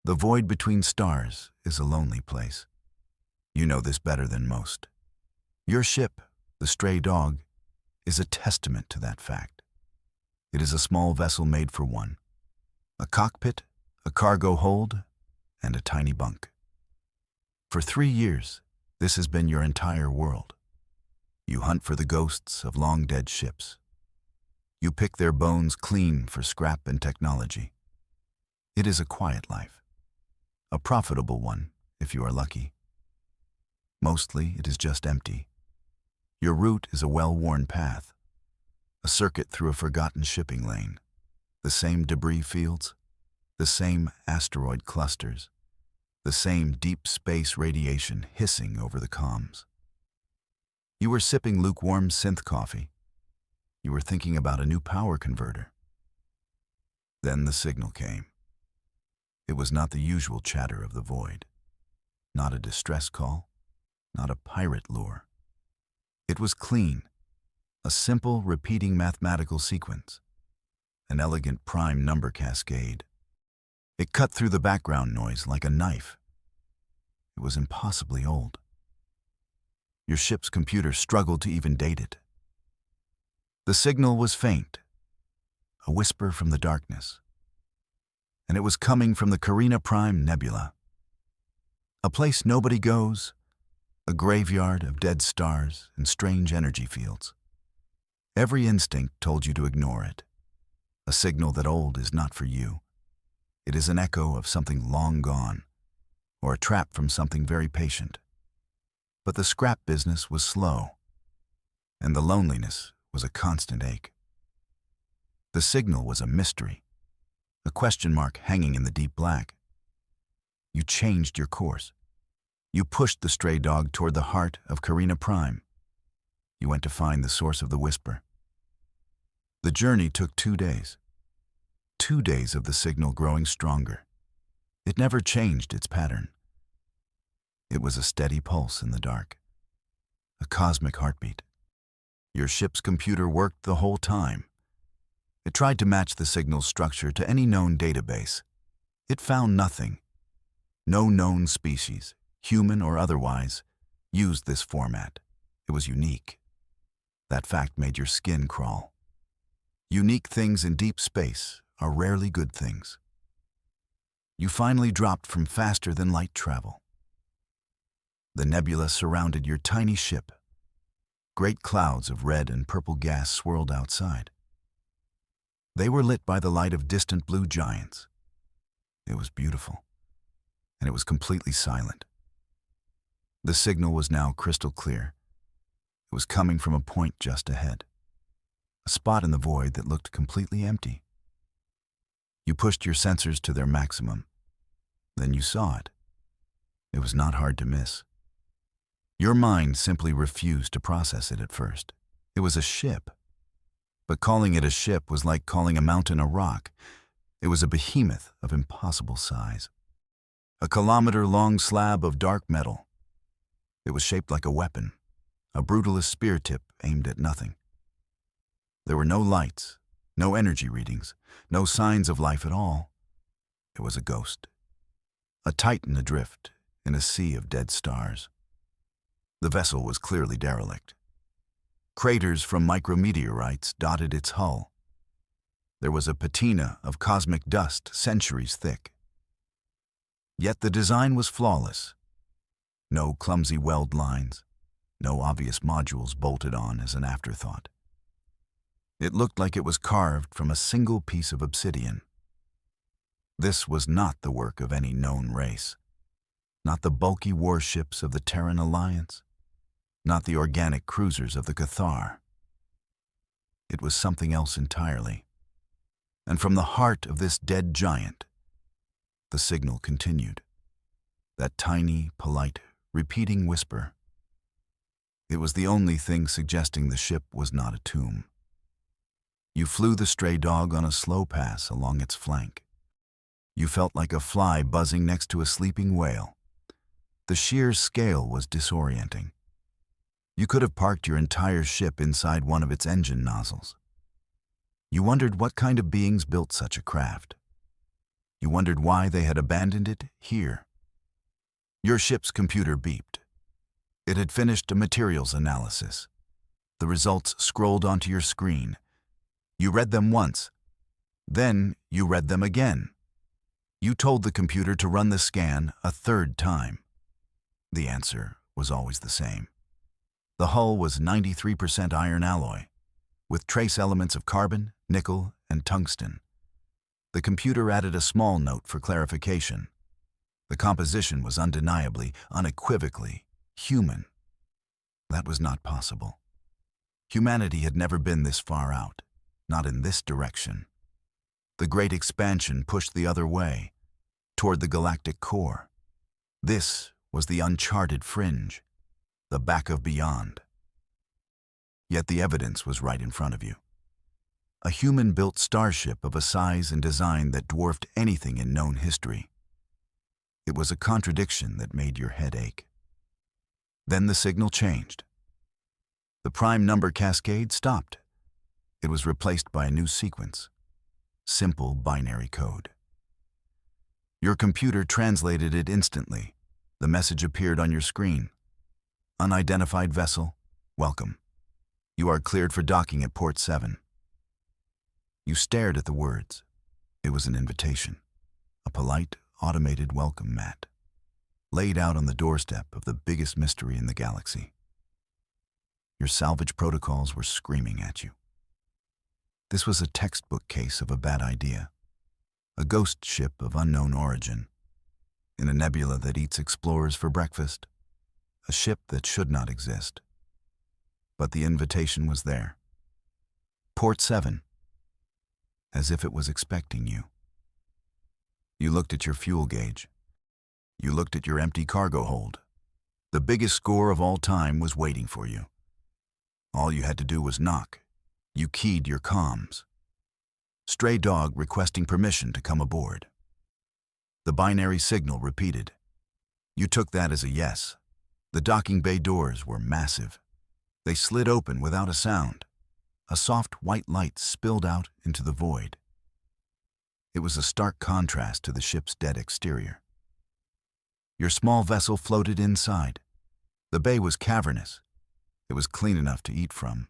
The void between stars is a lonely place. You know this better than most. Your ship, the Stray Dog, is a testament to that fact. It is a small vessel made for one. A cockpit, a cargo hold, and a tiny bunk. For 3 years, this has been your entire world. You hunt for the ghosts of long-dead ships. You pick their bones clean for scrap and technology. It is a quiet life. A profitable one, if you are lucky. Mostly, it is just empty. Your route is a well-worn path, a circuit through a forgotten shipping lane, the same debris fields, the same asteroid clusters, the same deep space radiation hissing over the comms. You were sipping lukewarm synth coffee. You were thinking about a new power converter. Then the signal came. It was not the usual chatter of the void, not a distress call, not a pirate lure. It was clean, a simple repeating mathematical sequence, an elegant prime number cascade. It cut through the background noise like a knife. It was impossibly old. Your ship's computer struggled to even date it. The signal was faint, a whisper from the darkness, and it was coming from the Carina Prime Nebula, a place nobody goes, a graveyard of dead stars and strange energy fields. Every instinct told you to ignore it, a signal that old is not for you. It is an echo of something long gone, or a trap from something very patient. But the scrap business was slow, and the loneliness was a constant ache. The signal was a mystery, a question mark hanging in the deep black. You changed your course. You pushed the Stray Dog toward the heart of Carina Prime. You went to find the source of the whisper. The journey took 2 days. 2 days of the signal growing stronger. It never changed its pattern. It was a steady pulse in the dark, a cosmic heartbeat. Your ship's computer worked the whole time. It tried to match the signal's structure to any known database. It found nothing. No known species, human or otherwise, used this format. It was unique. That fact made your skin crawl. Unique things in deep space are rarely good things. You finally dropped from faster-than-light travel. The nebula surrounded your tiny ship. Great clouds of red and purple gas swirled outside. They were lit by the light of distant blue giants. It was beautiful, and it was completely silent. The signal was now crystal clear. It was coming from a point just ahead, a spot in the void that looked completely empty. You pushed your sensors to their maximum. Then you saw it. It was not hard to miss. Your mind simply refused to process it at first. It was a ship. But calling it a ship was like calling a mountain a rock. It was a behemoth of impossible size. A kilometer-long slab of dark metal. It was shaped like a weapon, a brutalist spear tip aimed at nothing. There were no lights, no energy readings, no signs of life at all. It was a ghost, a titan adrift in a sea of dead stars. The vessel was clearly derelict. Craters from micrometeorites dotted its hull. There was a patina of cosmic dust centuries thick. Yet the design was flawless. No clumsy weld lines, no obvious modules bolted on as an afterthought. It looked like it was carved from a single piece of obsidian. This was not the work of any known race, not the bulky warships of the Terran Alliance, not the organic cruisers of the Cathar. It was something else entirely. And from the heart of this dead giant, the signal continued. That tiny, polite, repeating whisper. It was the only thing suggesting the ship was not a tomb. You flew the Stray Dog on a slow pass along its flank. You felt like a fly buzzing next to a sleeping whale. The sheer scale was disorienting. You could have parked your entire ship inside one of its engine nozzles. You wondered what kind of beings built such a craft. You wondered why they had abandoned it here. Your ship's computer beeped. It had finished a materials analysis. The results scrolled onto your screen. You read them once. Then you read them again. You told the computer to run the scan a third time. The answer was always the same. The hull was 93% iron alloy, with trace elements of carbon, nickel, and tungsten. The computer added a small note for clarification. The composition was undeniably, unequivocally human. That was not possible. Humanity had never been this far out, not in this direction. The great expansion pushed the other way, toward the galactic core. This was the uncharted fringe, the back of beyond. Yet the evidence was right in front of you. A human-built starship of a size and design that dwarfed anything in known history. It was a contradiction that made your head ache. Then the signal changed. The prime number cascade stopped. It was replaced by a new sequence. Simple binary code. Your computer translated it instantly. The message appeared on your screen. Unidentified vessel, welcome. You are cleared for docking at port 7. You stared at the words. It was an invitation, a polite, automated welcome mat, laid out on the doorstep of the biggest mystery in the galaxy. Your salvage protocols were screaming at you. This was a textbook case of a bad idea. A ghost ship of unknown origin, in a nebula that eats explorers for breakfast, a ship that should not exist. But the invitation was there. Port 7, as if it was expecting you. You looked at your fuel gauge. You looked at your empty cargo hold. The biggest score of all time was waiting for you. All you had to do was knock. You keyed your comms. Stray dog requesting permission to come aboard. The binary signal repeated. You took that as a yes. The docking bay doors were massive. They slid open without a sound. A soft white light spilled out into the void. It was a stark contrast to the ship's dead exterior. Your small vessel floated inside. The bay was cavernous. It was clean enough to eat from.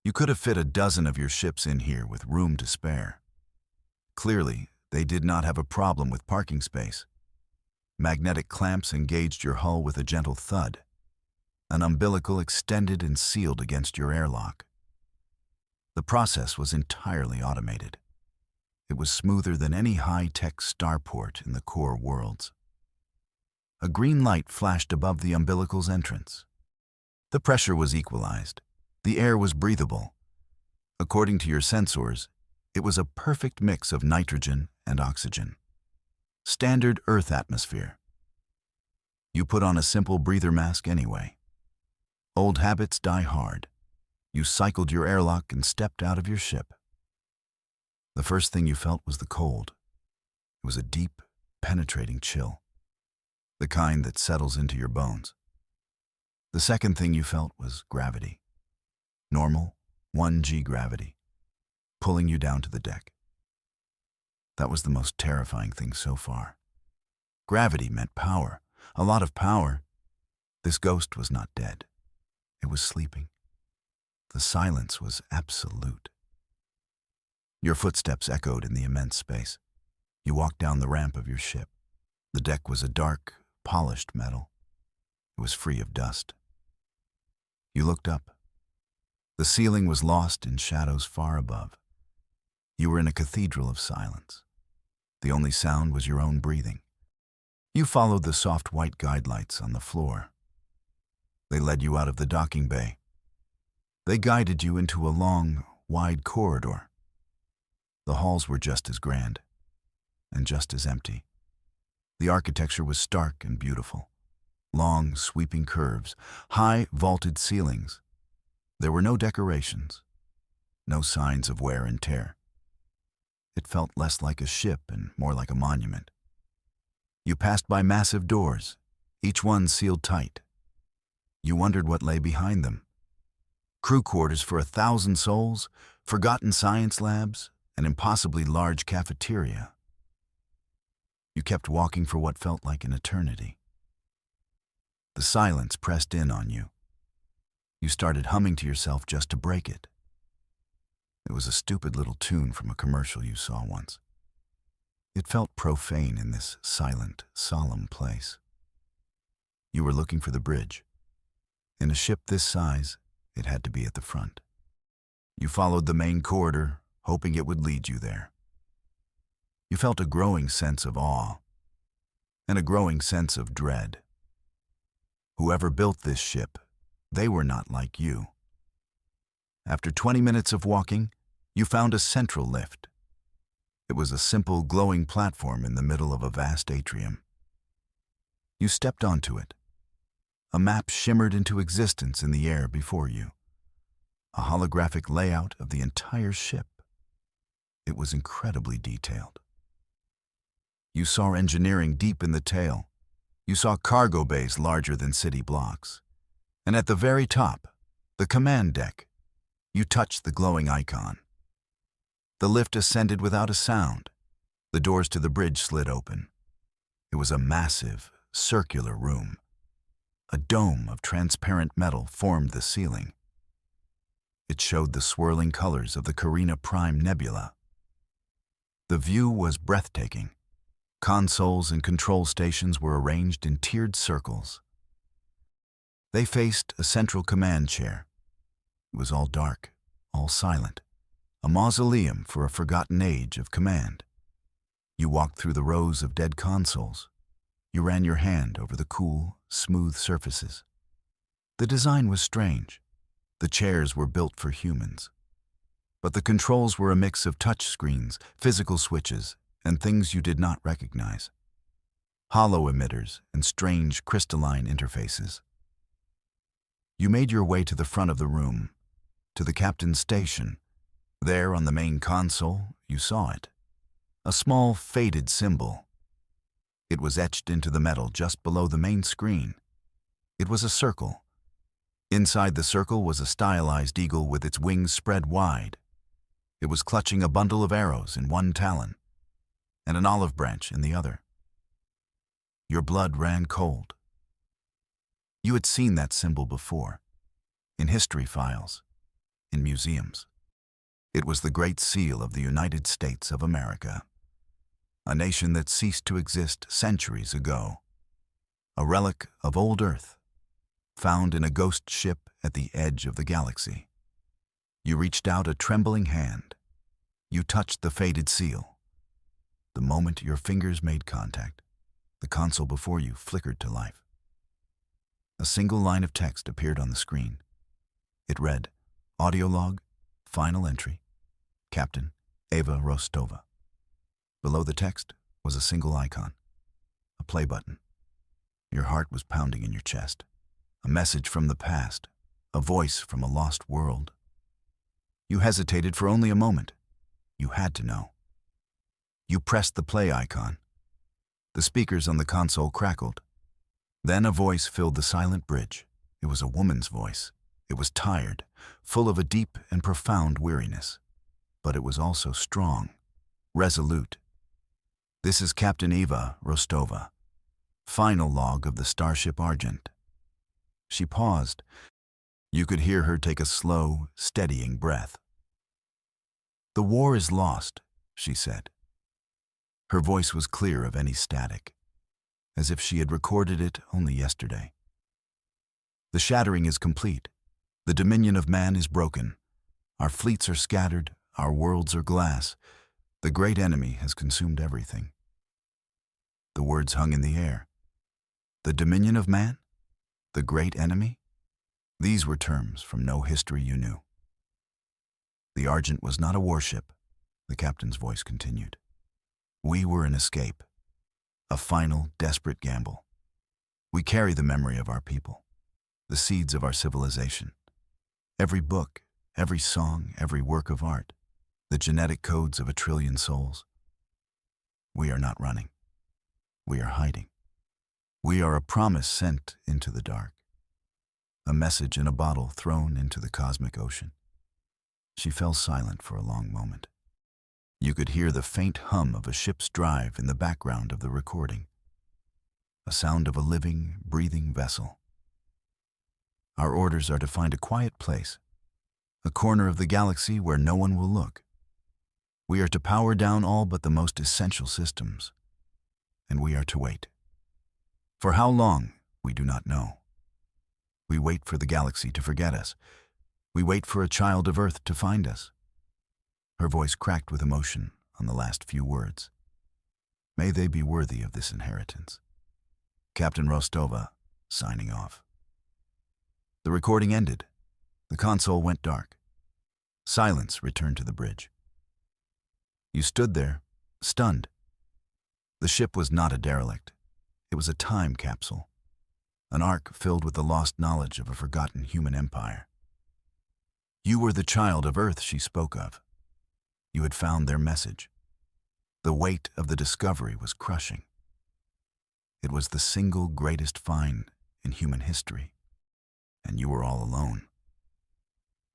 You could have fit a dozen of your ships in here with room to spare. Clearly, they did not have a problem with parking space. Magnetic clamps engaged your hull with a gentle thud. An umbilical extended and sealed against your airlock. The process was entirely automated. It was smoother than any high-tech starport in the core worlds. A green light flashed above the umbilical's entrance. The pressure was equalized. The air was breathable. According to your sensors, it was a perfect mix of nitrogen and oxygen. Standard Earth atmosphere. You put on a simple breather mask anyway. Old habits die hard. You cycled your airlock and stepped out of your ship. The first thing you felt was the cold. It was a deep, penetrating chill, the kind that settles into your bones. The second thing you felt was gravity. Normal, 1G gravity, pulling you down to the deck. That was the most terrifying thing so far. Gravity meant power, a lot of power. This ghost was not dead. It was sleeping. The silence was absolute. Your footsteps echoed in the immense space. You walked down the ramp of your ship. The deck was a dark, polished metal. It was free of dust. You looked up. The ceiling was lost in shadows far above. You were in a cathedral of silence. The only sound was your own breathing. You followed the soft white guidelights on the floor. They led you out of the docking bay. They guided you into a long, wide corridor. The halls were just as grand, and just as empty. The architecture was stark and beautiful. Long, sweeping curves, high, vaulted ceilings. There were no decorations, no signs of wear and tear. It felt less like a ship and more like a monument. You passed by massive doors, each one sealed tight. You wondered what lay behind them. Crew quarters for 1,000 souls, forgotten science labs, an impossibly large cafeteria. You kept walking for what felt like an eternity. The silence pressed in on you. You started humming to yourself just to break it. It was a stupid little tune from a commercial you saw once. It felt profane in this silent, solemn place. You were looking for the bridge. In a ship this size, it had to be at the front. You followed the main corridor, hoping it would lead you there. You felt a growing sense of awe and a growing sense of dread. Whoever built this ship, they were not like you. After 20 minutes of walking, you found a central lift. It was a simple, glowing platform in the middle of a vast atrium. You stepped onto it. A map shimmered into existence in the air before you. A holographic layout of the entire ship. It was incredibly detailed. You saw engineering deep in the tail. You saw cargo bays larger than city blocks. And at the very top, the command deck, you touched the glowing icon. The lift ascended without a sound. The doors to the bridge slid open. It was a massive, circular room. A dome of transparent metal formed the ceiling. It showed the swirling colors of the Carina Prime Nebula. The view was breathtaking. Consoles and control stations were arranged in tiered circles. They faced a central command chair. It was all dark, all silent. A mausoleum for a forgotten age of command. You walked through the rows of dead consoles. You ran your hand over the cool, smooth surfaces. The design was strange. The chairs were built for humans. But the controls were a mix of touch screens, physical switches, and things you did not recognize. Hollow emitters and strange crystalline interfaces. You made your way to the front of the room, to the captain's station. There on the main console, you saw it. A small, faded symbol. It was etched into the metal just below the main screen. It was a circle. Inside the circle was a stylized eagle with its wings spread wide. It was clutching a bundle of arrows in one talon and an olive branch in the other. Your blood ran cold. You had seen that symbol before, in history files, in museums. It was the Great Seal of the United States of America, a nation that ceased to exist centuries ago, a relic of old Earth, found in a ghost ship at the edge of the galaxy. You reached out a trembling hand. You touched the faded seal. The moment your fingers made contact, the console before you flickered to life. A single line of text appeared on the screen. It read, "Audio log, final entry, Captain Eva Rostova." Below the text was a single icon, a play button. Your heart was pounding in your chest. A message from the past, a voice from a lost world. You hesitated for only a moment. You had to know. You pressed the play icon. The speakers on the console crackled. Then a voice filled the silent bridge. It was a woman's voice. It was tired, full of a deep and profound weariness. But it was also strong, resolute. "This is Captain Eva Rostova, final log of the Starship Argent." She paused. You could hear her take a slow, steadying breath. "The war is lost," she said. Her voice was clear of any static, as if she had recorded it only yesterday. "The shattering is complete. The dominion of man is broken. Our fleets are scattered. Our worlds are glass. The great enemy has consumed everything." The words hung in the air. The dominion of man? The great enemy? These were terms from no history you knew. "The Argent was not a warship," the captain's voice continued. "We were an escape, a final, desperate gamble. We carry the memory of our people, the seeds of our civilization. Every book, every song, every work of art, the genetic codes of 1,000,000,000,000 souls. We are not running. We are hiding. We are a promise sent into the dark, a message in a bottle thrown into the cosmic ocean." She fell silent for a long moment. You could hear the faint hum of a ship's drive in the background of the recording, a sound of a living, breathing vessel. Our orders are to find a quiet place, a corner of the galaxy where no one will look. We are to power down all but the most essential systems, and we are to wait. For how long, we do not know. We wait for the galaxy to forget us. We wait for a child of Earth to find us. Her voice cracked with emotion on the last few words. May they be worthy of this inheritance. Captain Rostova, signing off. The recording ended. The console went dark. Silence returned to the bridge. You stood there, stunned. The ship was not a derelict. It was a time capsule, an ark filled with the lost knowledge of a forgotten human empire. You were the child of Earth she spoke of. You had found their message. The weight of the discovery was crushing. It was the single greatest find in human history, and you were all alone.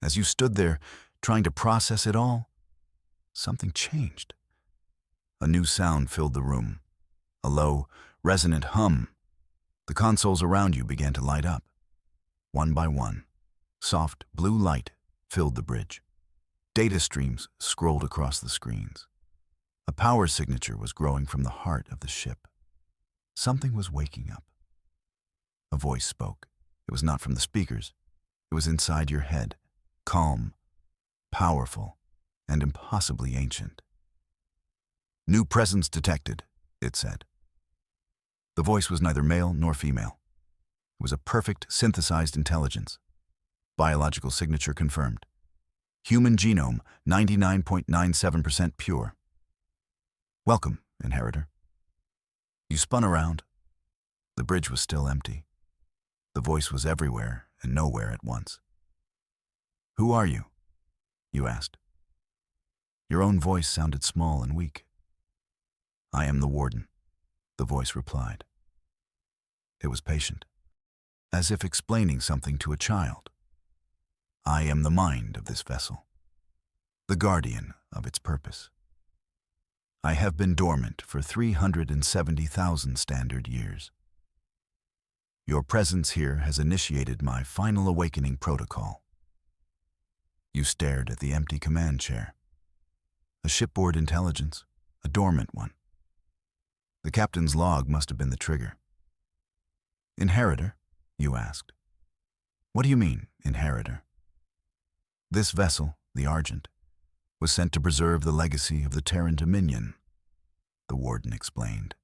As you stood there, trying to process it all, something changed. A new sound filled the room, a low, resonant hum. The consoles around you began to light up. One by one, soft blue light filled the bridge. Data streams scrolled across the screens. A power signature was growing from the heart of the ship. Something was waking up. A voice spoke. It was not from the speakers. It was inside your head, calm, powerful, and impossibly ancient. New presence detected, it said. The voice was neither male nor female. It was a perfect, synthesized intelligence. Biological signature confirmed. Human genome, 99.97% pure. Welcome, inheritor. You spun around. The bridge was still empty. The voice was everywhere and nowhere at once. Who are you? You asked. Your own voice sounded small and weak. I am the warden, the voice replied. It was patient, as if explaining something to a child. I am the mind of this vessel, the guardian of its purpose. I have been dormant for 370,000 standard years. Your presence here has initiated my final awakening protocol. You stared at the empty command chair. A shipboard intelligence, a dormant one. The captain's log must have been the trigger. Inheritor? You asked. What do you mean, inheritor? This vessel, the Argent, was sent to preserve the legacy of the Terran Dominion, the warden explained.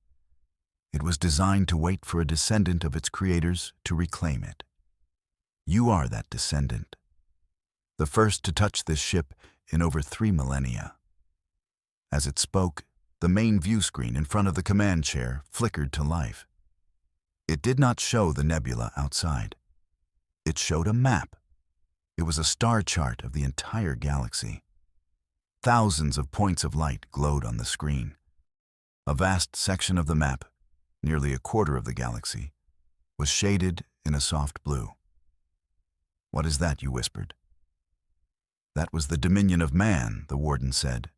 It was designed to wait for a descendant of its creators to reclaim it. You are that descendant, the first to touch this ship in over 3 millennia. As it spoke, the main view screen in front of the command chair flickered to life. It did not show the nebula outside. It showed a map. It was a star chart of the entire galaxy. Thousands of points of light glowed on the screen. A vast section of the map, nearly a quarter of the galaxy, was shaded in a soft blue. What is that, you whispered? That was the dominion of man, the warden said.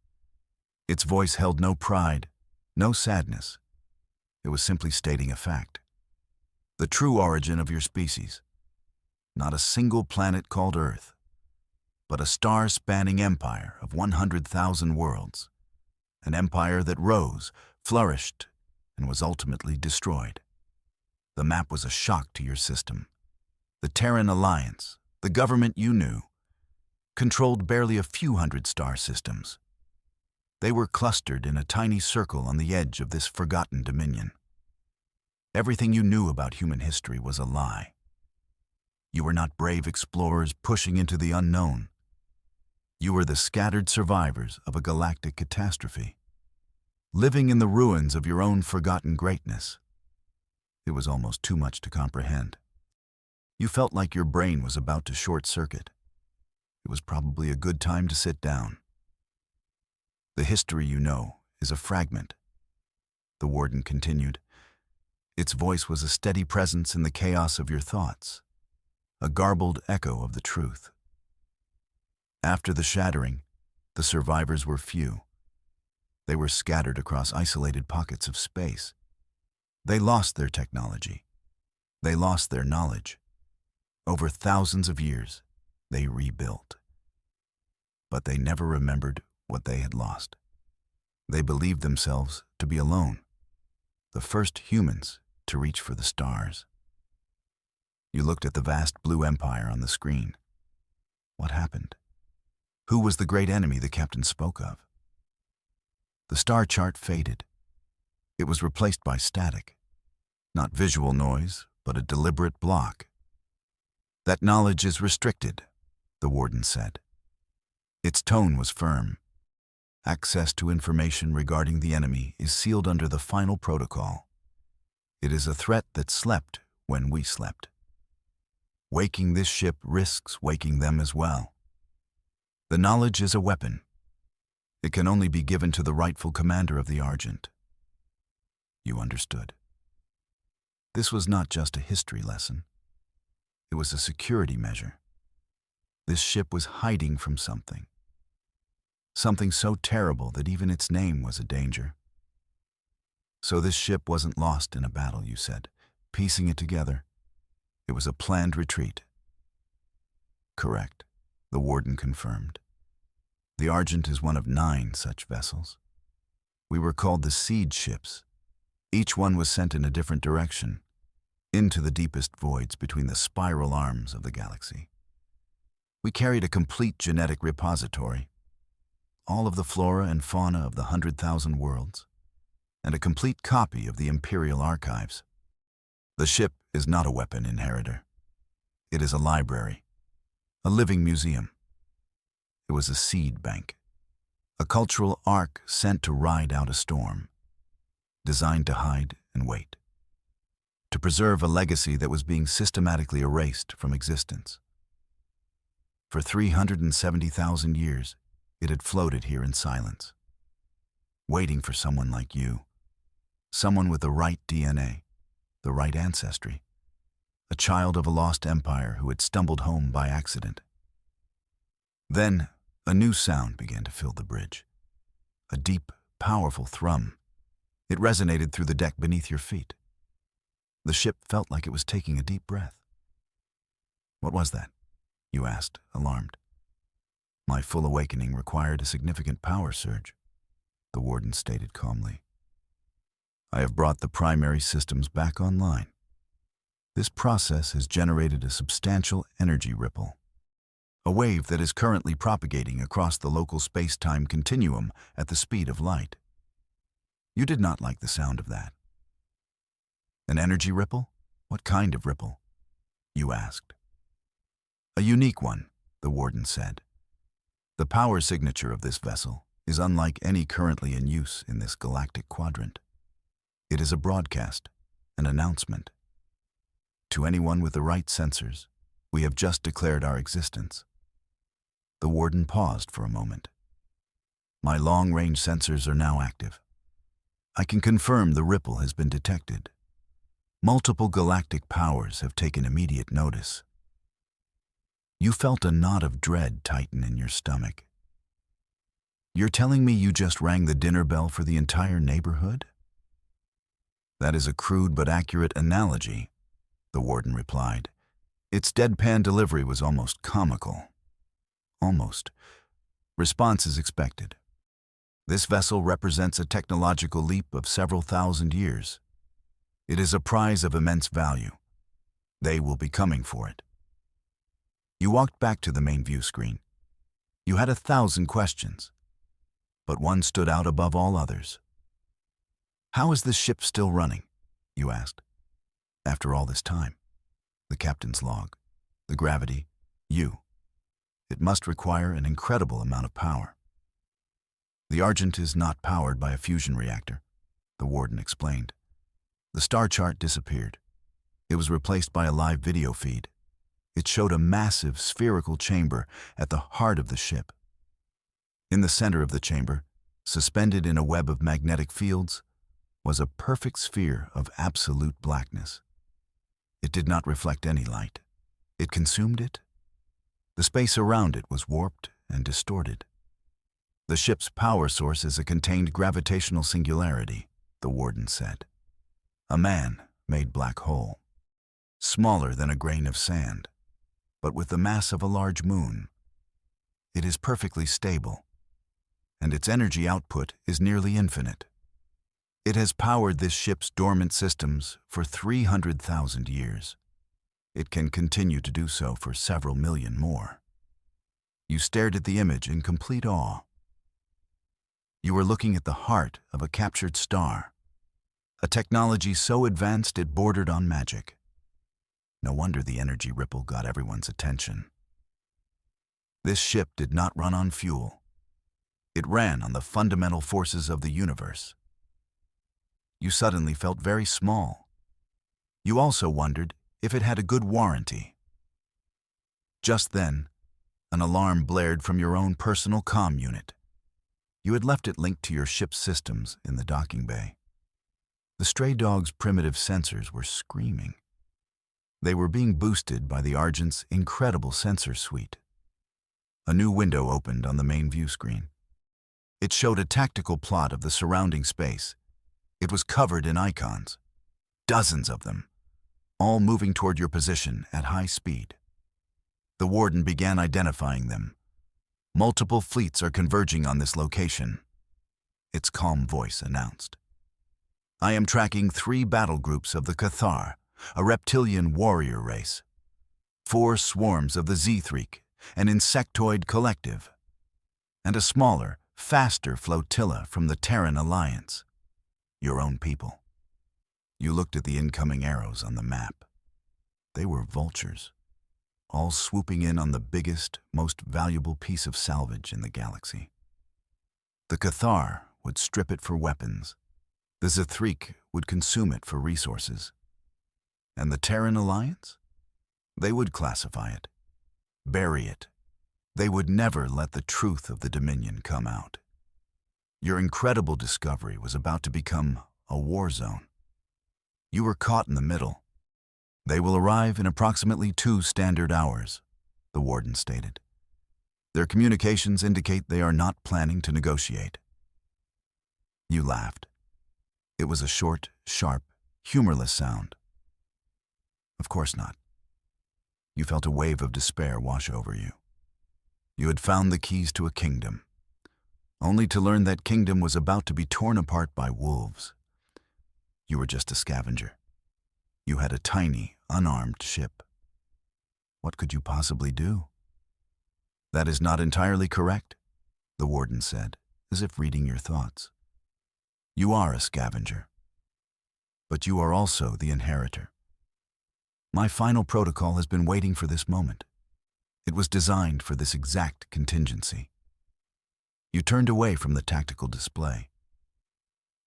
Its voice held no pride, no sadness. It was simply stating a fact. The true origin of your species. Not a single planet called Earth, but a star-spanning empire of 100,000 worlds. An empire that rose, flourished, and was ultimately destroyed. The map was a shock to your system. The Terran Alliance, the government you knew, controlled barely a few hundred star systems. They were clustered in a tiny circle on the edge of this forgotten dominion. Everything you knew about human history was a lie. You were not brave explorers pushing into the unknown. You were the scattered survivors of a galactic catastrophe, living in the ruins of your own forgotten greatness. It was almost too much to comprehend. You felt like your brain was about to short-circuit. It was probably a good time to sit down. The history you know is a fragment, the warden continued. Its voice was a steady presence in the chaos of your thoughts, a garbled echo of the truth. After the shattering, the survivors were few. They were scattered across isolated pockets of space. They lost their technology. They lost their knowledge. Over thousands of years, they rebuilt. But they never remembered what they had lost. They believed themselves to be alone, the first humans to reach for the stars. You looked at the vast blue empire on the screen. What happened? Who was the great enemy the captain spoke of? The star chart faded. It was replaced by static. Not visual noise, but a deliberate block. That knowledge is restricted, the warden said. Its tone was firm. Access to information regarding the enemy is sealed under the final protocol. It is a threat that slept when we slept. Waking this ship risks waking them as well. The knowledge is a weapon. It can only be given to the rightful commander of the Argent. You understood. This was not just a history lesson. It was a security measure. This ship was hiding from something. Something so terrible that even its name was a danger. So this ship wasn't lost in a battle, you said, piecing it together. It was a planned retreat. Correct, the warden confirmed. The Argent is one of 9 such vessels. We were called the siege ships. Each one was sent in a different direction, into the deepest voids between the spiral arms of the galaxy. We carried a complete genetic repository, all of the flora and fauna of the 100,000 worlds, and a complete copy of the Imperial archives. The ship is not a weapon inheritor. It is a library, a living museum. It was a seed bank, a cultural ark sent to ride out a storm, designed to hide and wait, to preserve a legacy that was being systematically erased from existence. For 370,000 years, it had floated here in silence, waiting for someone like you, someone with the right DNA, the right ancestry, a child of a lost empire who had stumbled home by accident. Then, a new sound began to fill the bridge, a deep, powerful thrum. It resonated through the deck beneath your feet. The ship felt like it was taking a deep breath. What was that? You asked, alarmed. My full awakening required a significant power surge, the warden stated calmly. I have brought the primary systems back online. This process has generated a substantial energy ripple, a wave that is currently propagating across the local space-time continuum at the speed of light. You did not like the sound of that. An energy ripple? What kind of ripple? You asked. A unique one, the warden said. The power signature of this vessel is unlike any currently in use in this galactic quadrant. It is a broadcast, an announcement. To anyone with the right sensors, we have just declared our existence. The warden paused for a moment. My long-range sensors are now active. I can confirm the ripple has been detected. Multiple galactic powers have taken immediate notice. You felt a knot of dread tighten in your stomach. You're telling me you just rang the dinner bell for the entire neighborhood? That is a crude but accurate analogy, the warden replied. Its deadpan delivery was almost comical. Almost. Response is expected. This vessel represents a technological leap of several thousand years. It is a prize of immense value. They will be coming for it. You walked back to the main view screen. You had 1,000 questions, but one stood out above all others. How is this ship still running? You asked. After all this time, the captain's log, the gravity, you. It must require an incredible amount of power. The Argent is not powered by a fusion reactor, the warden explained. The star chart disappeared. It was replaced by a live video feed. It showed a massive spherical chamber at the heart of the ship. In the center of the chamber, suspended in a web of magnetic fields, was a perfect sphere of absolute blackness. It did not reflect any light. It consumed it. The space around it was warped and distorted. The ship's power source is a contained gravitational singularity, the warden said. A man-made black hole, smaller than a grain of sand, but with the mass of a large moon. It is perfectly stable, and its energy output is nearly infinite. It has powered this ship's dormant systems for 300,000 years. It can continue to do so for several million more. You stared at the image in complete awe. You were looking at the heart of a captured star, a technology so advanced it bordered on magic. No wonder the energy ripple got everyone's attention. This ship did not run on fuel. It ran on the fundamental forces of the universe. You suddenly felt very small. You also wondered if it had a good warranty. Just then, an alarm blared from your own personal comm unit. You had left it linked to your ship's systems in the docking bay. The stray dog's primitive sensors were screaming. They were being boosted by the Argent's incredible sensor suite. A new window opened on the main view screen. It showed a tactical plot of the surrounding space. It was covered in icons, dozens of them, all moving toward your position at high speed. The warden began identifying them. Multiple fleets are converging on this location, its calm voice announced. I am tracking 3 battle groups of the Cathar, a reptilian warrior race, 4 swarms of the Zethreek, an insectoid collective, and a smaller, faster flotilla from the Terran Alliance, your own people. You looked at the incoming arrows on the map. They were vultures, all swooping in on the biggest, most valuable piece of salvage in the galaxy. The Cathar would strip it for weapons. The Zethreek would consume it for resources. And the Terran Alliance? They would classify it, bury it. They would never let the truth of the Dominion come out. Your incredible discovery was about to become a war zone. You were caught in the middle. They will arrive in approximately 2 standard hours, the warden stated. Their communications indicate they are not planning to negotiate. You laughed. It was a short, sharp, humorless sound. Of course not. You felt a wave of despair wash over you. You had found the keys to a kingdom, only to learn that kingdom was about to be torn apart by wolves. You were just a scavenger. You had a tiny, unarmed ship. What could you possibly do? That is not entirely correct, the warden said, as if reading your thoughts. You are a scavenger, but you are also the inheritor. My final protocol has been waiting for this moment. It was designed for this exact contingency. You turned away from the tactical display.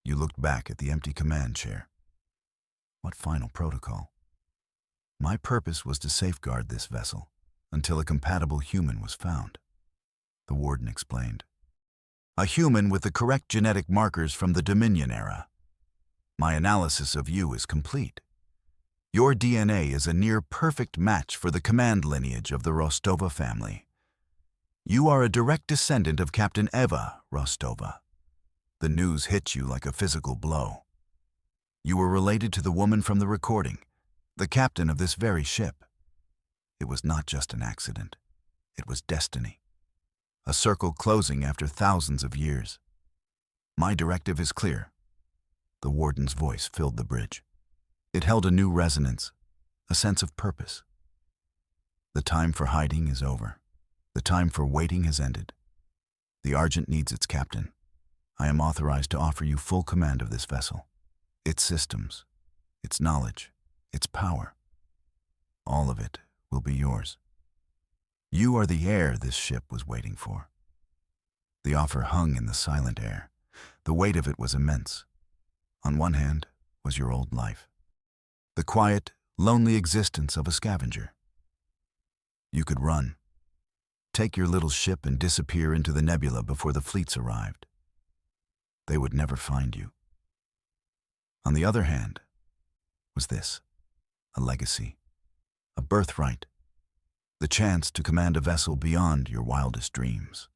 You looked back at the empty command chair. What final protocol? My purpose was to safeguard this vessel until a compatible human was found, the warden explained. A human with the correct genetic markers from the Dominion era. My analysis of you is complete. Your DNA is a near-perfect match for the command lineage of the Rostova family. You are a direct descendant of Captain Eva Rostova. The news hit you like a physical blow. You were related to the woman from the recording, the captain of this very ship. It was not just an accident. It was destiny. A circle closing after thousands of years. My directive is clear. The warden's voice filled the bridge. It held a new resonance, a sense of purpose. The time for hiding is over. The time for waiting has ended. The Argent needs its captain. I am authorized to offer you full command of this vessel, its systems, its knowledge, its power. All of it will be yours. You are the heir this ship was waiting for. The offer hung in the silent air. The weight of it was immense. On one hand was your old life, the quiet, lonely existence of a scavenger. You could run, take your little ship and disappear into the nebula before the fleets arrived. They would never find you. On the other hand was this, a legacy, a birthright, the chance to command a vessel beyond your wildest dreams.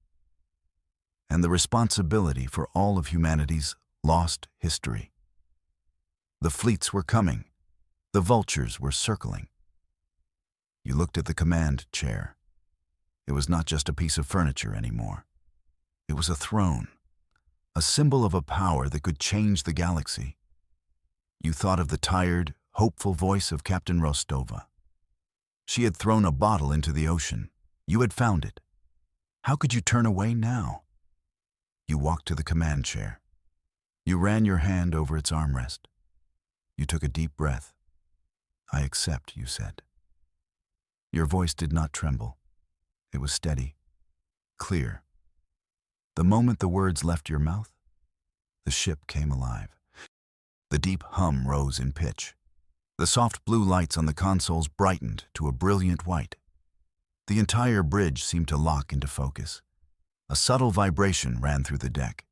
and the responsibility for all of humanity's lost history. The fleets were coming. The vultures were circling. You looked at the command chair. It was not just a piece of furniture anymore. It was a throne, a symbol of a power that could change the galaxy. You thought of the tired, hopeful voice of Captain Rostova. She had thrown a bottle into the ocean. You had found it. How could you turn away now? You walked to the command chair. You ran your hand over its armrest. You took a deep breath. "I accept," you said. Your voice did not tremble. It was steady, clear. The moment the words left your mouth, the ship came alive. The deep hum rose in pitch. The soft blue lights on the consoles brightened to a brilliant white. The entire bridge seemed to lock into focus. A subtle vibration ran through the deck.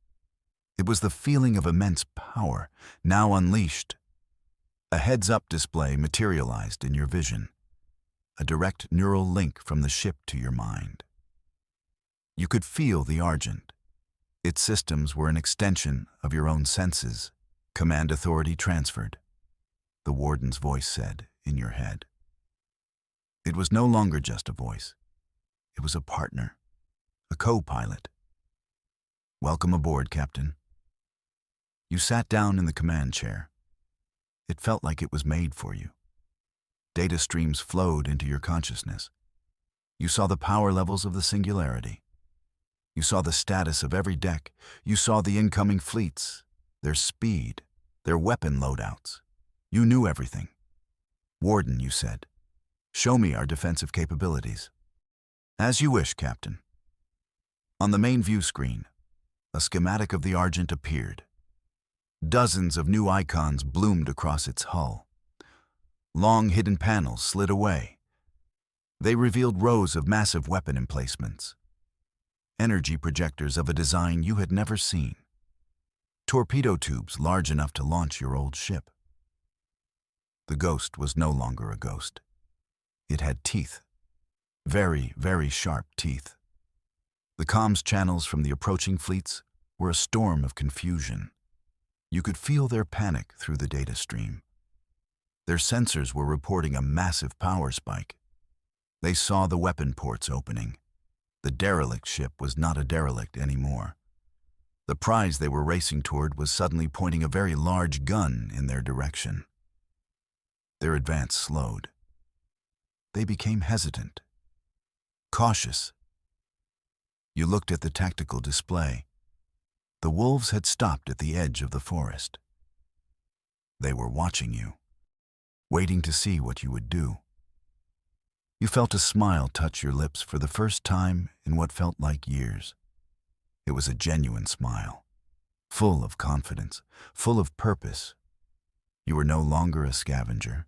It was the feeling of immense power, now unleashed. A heads-up display materialized in your vision, a direct neural link from the ship to your mind. You could feel the Argent. Its systems were an extension of your own senses, command authority transferred, the warden's voice said in your head. It was no longer just a voice. It was a partner, a co-pilot. "Welcome aboard, Captain." You sat down in the command chair. It felt like it was made for you. Data streams flowed into your consciousness. You saw the power levels of the singularity. You saw the status of every deck. You saw the incoming fleets, their speed, their weapon loadouts. You knew everything. "Warden," you said, "show me our defensive capabilities." "As you wish, Captain." On the main view screen, a schematic of the Argent appeared. Dozens of new icons bloomed across its hull. Long hidden panels slid away. They revealed rows of massive weapon emplacements. Energy projectors of a design you had never seen. Torpedo tubes large enough to launch your old ship. The Ghost was no longer a ghost. It had teeth. Very, very sharp teeth. The comms channels from the approaching fleets were a storm of confusion. You could feel their panic through the data stream. Their sensors were reporting a massive power spike. They saw the weapon ports opening. The derelict ship was not a derelict anymore. The prize they were racing toward was suddenly pointing a very large gun in their direction. Their advance slowed. They became hesitant, cautious. You looked at the tactical display. The wolves had stopped at the edge of the forest. They were watching you, waiting to see what you would do. You felt a smile touch your lips for the first time in what felt like years. It was a genuine smile, full of confidence, full of purpose. You were no longer a scavenger.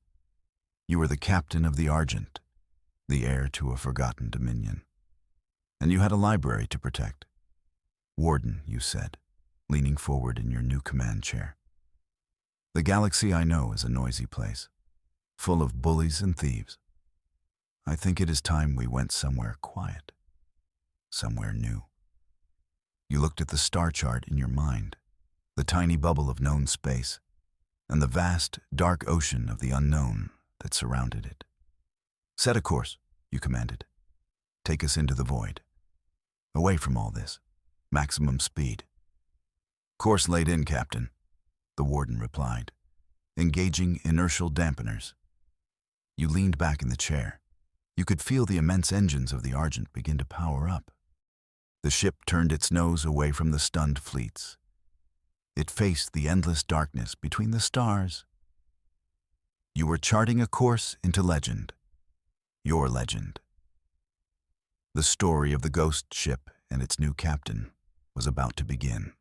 You were the captain of the Argent, the heir to a forgotten dominion. And you had a library to protect. "Warden," you said, leaning forward in your new command chair. "The galaxy I know is a noisy place, full of bullies and thieves. I think it is time we went somewhere quiet, somewhere new." You looked at the star chart in your mind, the tiny bubble of known space, and the vast, dark ocean of the unknown that surrounded it. "Set a course," you commanded. "Take us into the void. Away from all this. Maximum speed." "Course laid in, Captain," the warden replied, engaging inertial dampeners. You leaned back in the chair. You could feel the immense engines of the Argent begin to power up. The ship turned its nose away from the stunned fleets. It faced the endless darkness between the stars. You were charting a course into legend. Your legend. The story of the Ghost ship and its new captain was about to begin.